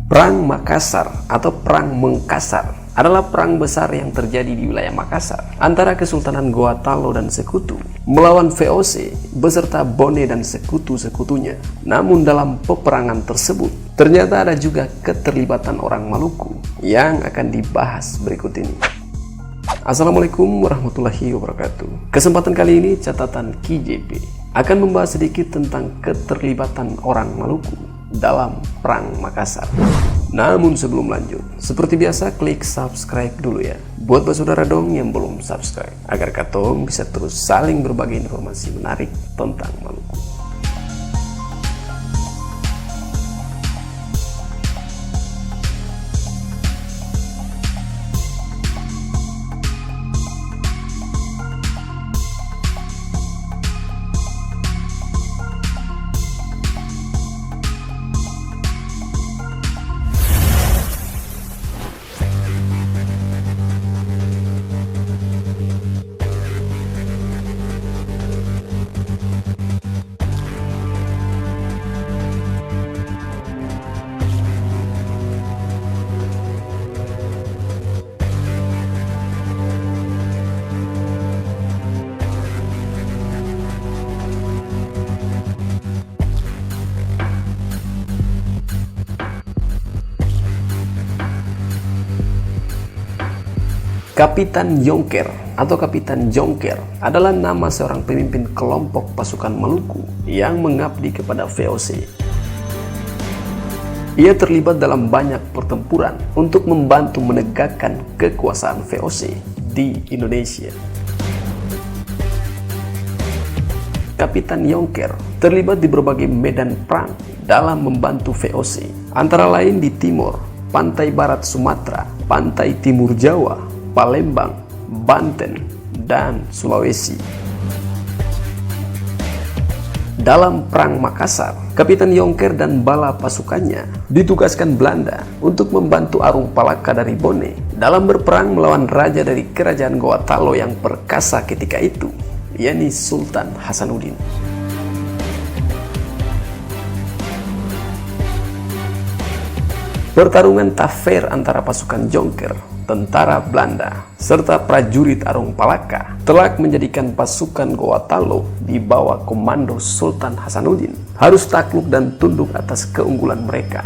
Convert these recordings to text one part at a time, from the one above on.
Perang Makassar atau Perang Mengkasar adalah perang besar yang terjadi di wilayah Makassar antara Kesultanan Goa Talo dan sekutu melawan VOC beserta Bone dan sekutu-sekutunya. Namun dalam peperangan tersebut ternyata ada juga keterlibatan orang Maluku yang akan dibahas berikut ini. Assalamualaikum warahmatullahi wabarakatuh. Kesempatan kali ini catatan KJP akan membahas sedikit tentang keterlibatan orang Maluku dalam Perang Makassar. Namun sebelum lanjut, seperti biasa klik subscribe dulu ya buat saudara dong yang belum subscribe, agar katong bisa terus saling berbagi informasi menarik tentang Maluku. Kapitan Yongker atau Kapitan Jongker adalah nama seorang pemimpin kelompok pasukan Maluku yang mengabdi kepada VOC. Ia terlibat dalam banyak pertempuran untuk membantu menegakkan kekuasaan VOC di Indonesia. Kapitan Yongker terlibat di berbagai medan perang dalam membantu VOC, antara lain di timur, pantai barat Sumatera, pantai timur Jawa, Palembang, Banten, dan Sulawesi. Dalam Perang Makassar, Kapitan Yongker dan bala pasukannya ditugaskan Belanda untuk membantu Arung Palaka dari Bone dalam berperang melawan raja dari kerajaan Goa Talo yang perkasa ketika itu, yakni Sultan Hasanuddin. Pertarungan tak fair antara pasukan Jongker, tentara Belanda, serta prajurit Arung Palaka telah menjadikan pasukan Goa Talo di bawah komando Sultan Hasanuddin harus takluk dan tunduk atas keunggulan mereka.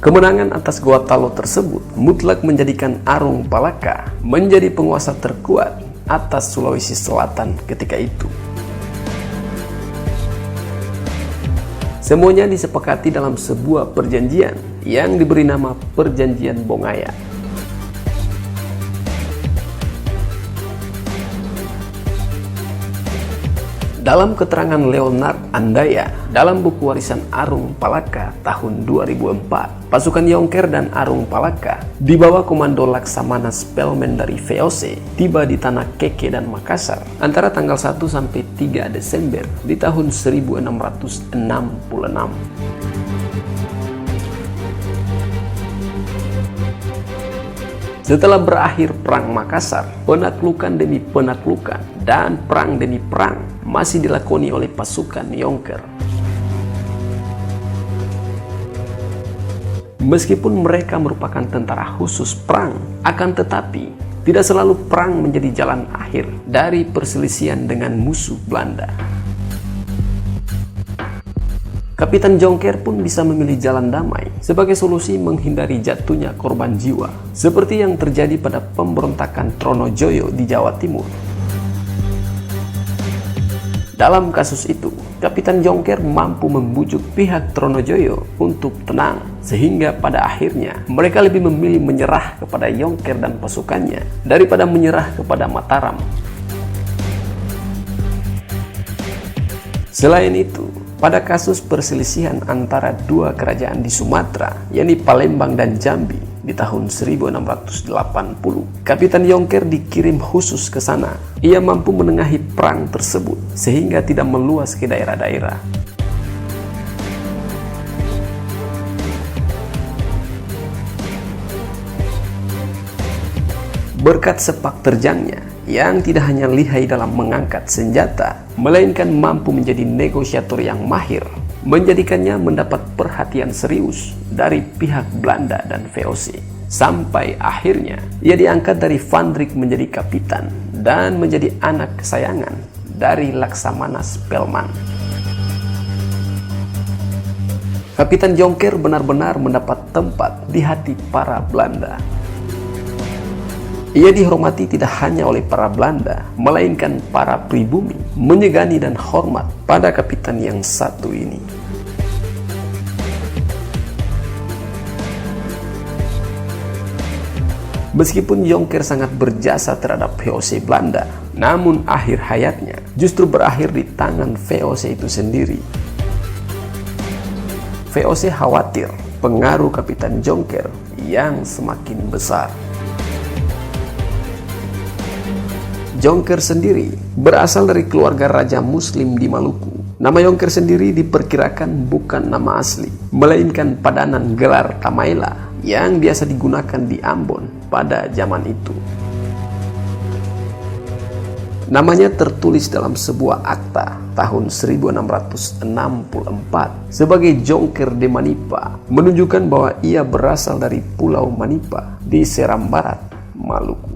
Kemenangan atas Goa Talo tersebut mutlak menjadikan Arung Palaka menjadi penguasa terkuat atas Sulawesi Selatan ketika itu. Semuanya disepakati dalam sebuah perjanjian yang diberi nama Perjanjian Bongaya. Dalam keterangan Leonard Andaya dalam buku warisan Arung Palaka tahun 2004, pasukan Yongker dan Arung Palaka di bawah komando Laksamana Spelman dari VOC tiba di Tanah Keke dan Makassar antara tanggal 1 sampai 3 Desember di tahun 1666. Setelah berakhir Perang Makassar, penaklukan demi penaklukan dan perang demi perang masih dilakoni oleh pasukan Yongker. Meskipun mereka merupakan tentara khusus perang, akan tetapi tidak selalu perang menjadi jalan akhir dari perselisihan dengan musuh Belanda. Kapitan Jongker pun bisa memilih jalan damai sebagai solusi menghindari jatuhnya korban jiwa, seperti yang terjadi pada pemberontakan Tronojoyo di Jawa Timur. Dalam kasus itu, Kapitan Jongker mampu membujuk pihak Tronojoyo untuk tenang, sehingga pada akhirnya mereka lebih memilih menyerah kepada Yongker dan pasukannya daripada menyerah kepada Mataram. Selain itu, pada kasus perselisihan antara dua kerajaan di Sumatera, yakni Palembang dan Jambi di tahun 1680, Kapitan Yongker dikirim khusus ke sana. Ia mampu menengahi perang tersebut sehingga tidak meluas ke daerah-daerah. Berkat sepak terjangnya, yang tidak hanya lihai dalam mengangkat senjata, melainkan mampu menjadi negosiator yang mahir, menjadikannya mendapat perhatian serius dari pihak Belanda dan VOC. Sampai akhirnya ia diangkat dari Van Rijk menjadi kapitan dan menjadi anak kesayangan dari Laksamana Spelman. Kapitan Jonker benar-benar mendapat tempat di hati para Belanda. Ia dihormati tidak hanya oleh para Belanda, melainkan para pribumi menyegani dan hormat pada kapitan yang satu ini. Meskipun Jonker sangat berjasa terhadap VOC Belanda, namun akhir hayatnya justru berakhir di tangan VOC itu sendiri. VOC khawatir pengaruh Kapitan Jonker yang semakin besar. Jonker sendiri berasal dari keluarga raja muslim di Maluku. Nama Jonker sendiri diperkirakan bukan nama asli, melainkan padanan gelar Tamaila yang biasa digunakan di Ambon pada zaman itu. Namanya tertulis dalam sebuah akta tahun 1664 sebagai Jonker de Manipa, menunjukkan bahwa ia berasal dari Pulau Manipa di Seram Barat, Maluku.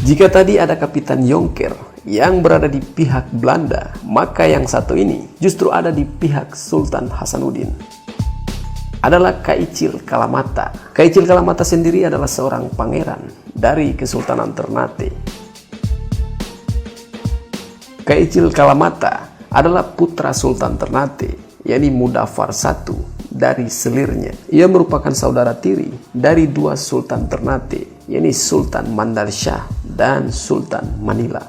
Jika tadi ada Kapitan Jonker yang berada di pihak Belanda, maka yang satu ini justru ada di pihak Sultan Hasanuddin. Adalah Kaicil Kalamata. Kaicil Kalamata sendiri adalah seorang pangeran dari Kesultanan Ternate. Kaicil Kalamata adalah putra Sultan Ternate, yakni Mudafar I dari selirnya. Ia merupakan saudara tiri dari dua Sultan Ternate, yakni Sultan Mandar Shah dan Sultan Manila.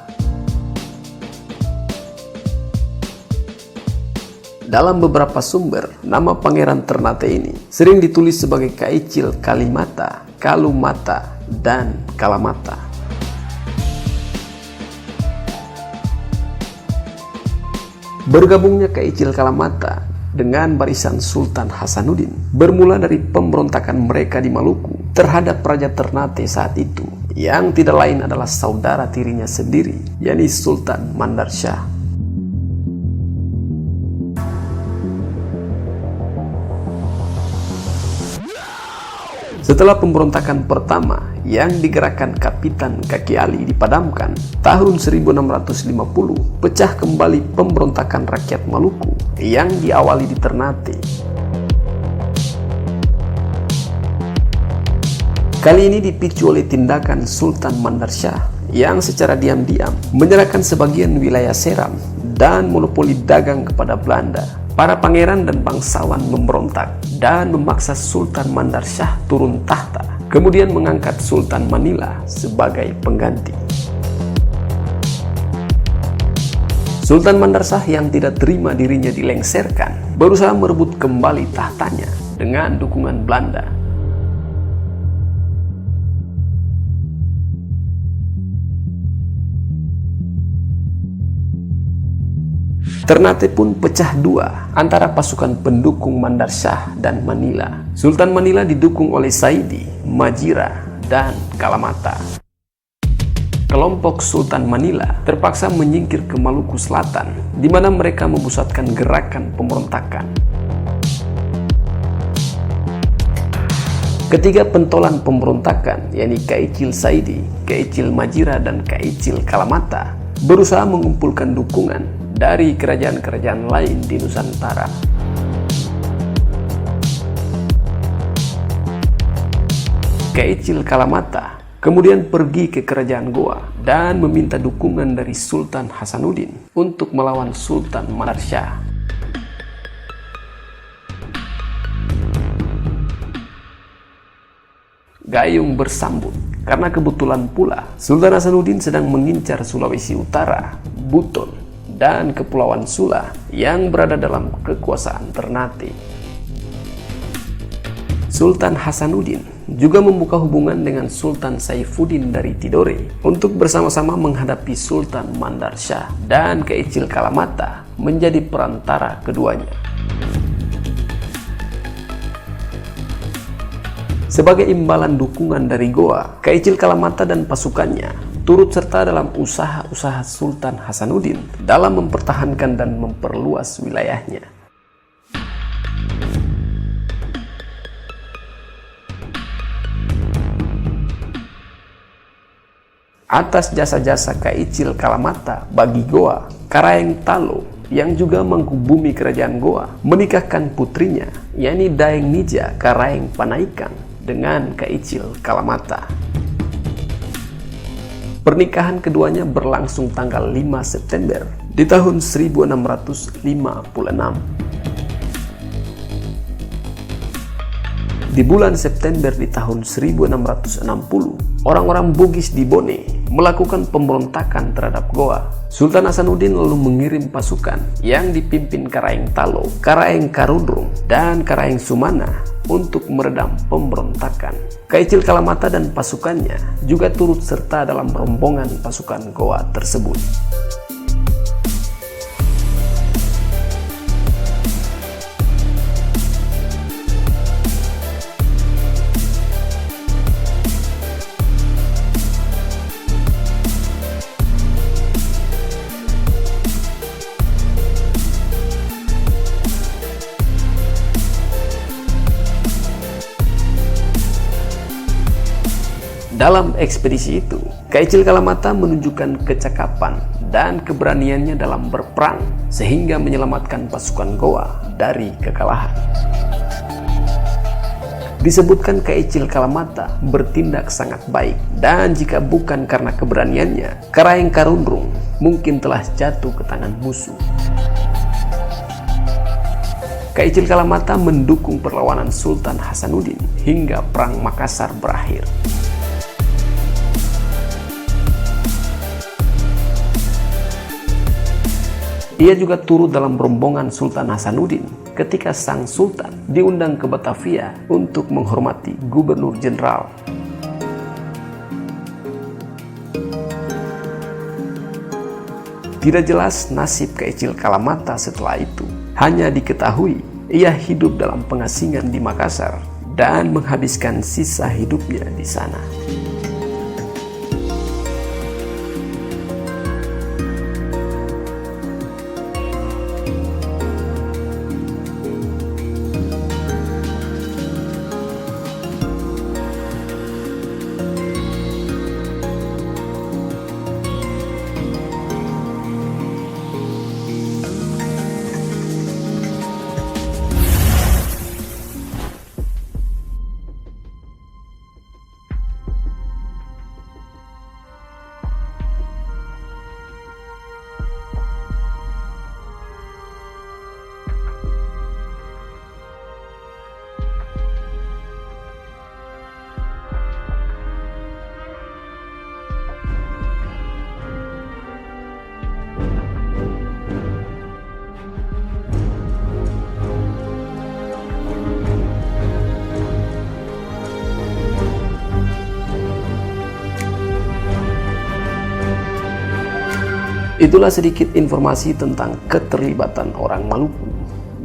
Dalam beberapa sumber, nama Pangeran Ternate ini sering ditulis sebagai Kaicil Kalimata, Kalumata, dan Kalamata. Bergabungnya Kaicil Kalamata dengan barisan Sultan Hasanuddin bermula dari pemberontakan mereka di Maluku terhadap Raja Ternate saat itu, yang tidak lain adalah saudara tirinya sendiri, yakni Sultan Mandar Shah. Setelah pemberontakan pertama yang digerakkan Kapitan Kaki Ali dipadamkan, tahun 1650 pecah kembali pemberontakan rakyat Maluku yang diawali di Ternate. Kali ini dipicu oleh tindakan Sultan Mandar Shah yang secara diam-diam menyerahkan sebagian wilayah Seram dan monopoli dagang kepada Belanda. Para pangeran dan bangsawan memberontak dan memaksa Sultan Mandar Shah turun tahta, kemudian mengangkat Sultan Manila sebagai pengganti. Sultan Mandar Shah yang tidak terima dirinya dilengserkan berusaha merebut kembali tahtanya dengan dukungan Belanda. Ternate pun pecah dua antara pasukan pendukung Mandar Shah dan Manila. Sultan Manila didukung oleh Saidi, Majira, dan Kalamata. Kelompok Sultan Manila terpaksa menyingkir ke Maluku Selatan, di mana mereka memusatkan gerakan pemberontakan. Ketiga pentolan pemberontakan, yakni Kaicil Saidi, Kaicil Majira, dan Kaicil Kalamata, berusaha mengumpulkan dukungan dari kerajaan-kerajaan lain di Nusantara. Kaicil Kalamata kemudian pergi ke kerajaan Goa dan meminta dukungan dari Sultan Hasanuddin untuk melawan Sultan Mandar Shah. gayung bersambut. Karena kebetulan pula Sultan Hasanuddin sedang mengincar Sulawesi Utara, Buton, dan Kepulauan Sula yang berada dalam kekuasaan Ternate. Sultan Hasanuddin juga membuka hubungan dengan Sultan Saifuddin dari Tidore untuk bersama-sama menghadapi Sultan Mandar Shah, dan Keichil Kalamata menjadi perantara keduanya. Sebagai imbalan dukungan dari Goa, Keichil Kalamata dan pasukannya turut serta dalam usaha-usaha Sultan Hasanuddin dalam mempertahankan dan memperluas wilayahnya. Atas jasa-jasa Keichil Kalamata bagi Goa, Karaeng Talo yang juga menghubungi kerajaan Goa menikahkan putrinya, yakni Daeng Nija Karaeng Panaikan, dengan Keichil Kalamata. Pernikahan keduanya berlangsung tanggal 5 September di tahun 1656. Di bulan September di tahun 1660, orang-orang Bugis di Bone melakukan pemberontakan terhadap Goa. Sultan Hasanuddin lalu mengirim pasukan yang dipimpin Karaeng Talo, Karaeng Karundrung, dan Karaeng Sumana untuk meredam pemberontakan. Keichil Kalamata dan pasukannya juga turut serta dalam rombongan pasukan Goa tersebut. Dalam ekspedisi itu, Keichil Kalamata menunjukkan kecakapan dan keberaniannya dalam berperang sehingga menyelamatkan pasukan Goa dari kekalahan. Disebutkan Keichil Kalamata bertindak sangat baik, dan jika bukan karena keberaniannya, Karaeng Karundrung mungkin telah jatuh ke tangan musuh. Keichil Kalamata mendukung perlawanan Sultan Hasanuddin hingga Perang Makassar berakhir. Ia juga turut dalam rombongan Sultan Hasanuddin ketika sang sultan diundang ke Batavia untuk menghormati gubernur jenderal. Tidak jelas nasib Keichil Kalamata setelah itu. Hanya diketahui ia hidup dalam pengasingan di Makassar dan menghabiskan sisa hidupnya di sana. Itulah sedikit informasi tentang keterlibatan orang Maluku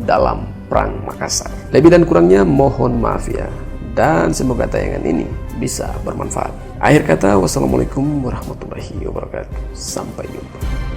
dalam Perang Makassar. Lebih dan kurangnya mohon maaf ya, dan semoga tayangan ini bisa bermanfaat. Akhir kata, wassalamualaikum warahmatullahi wabarakatuh. Sampai jumpa.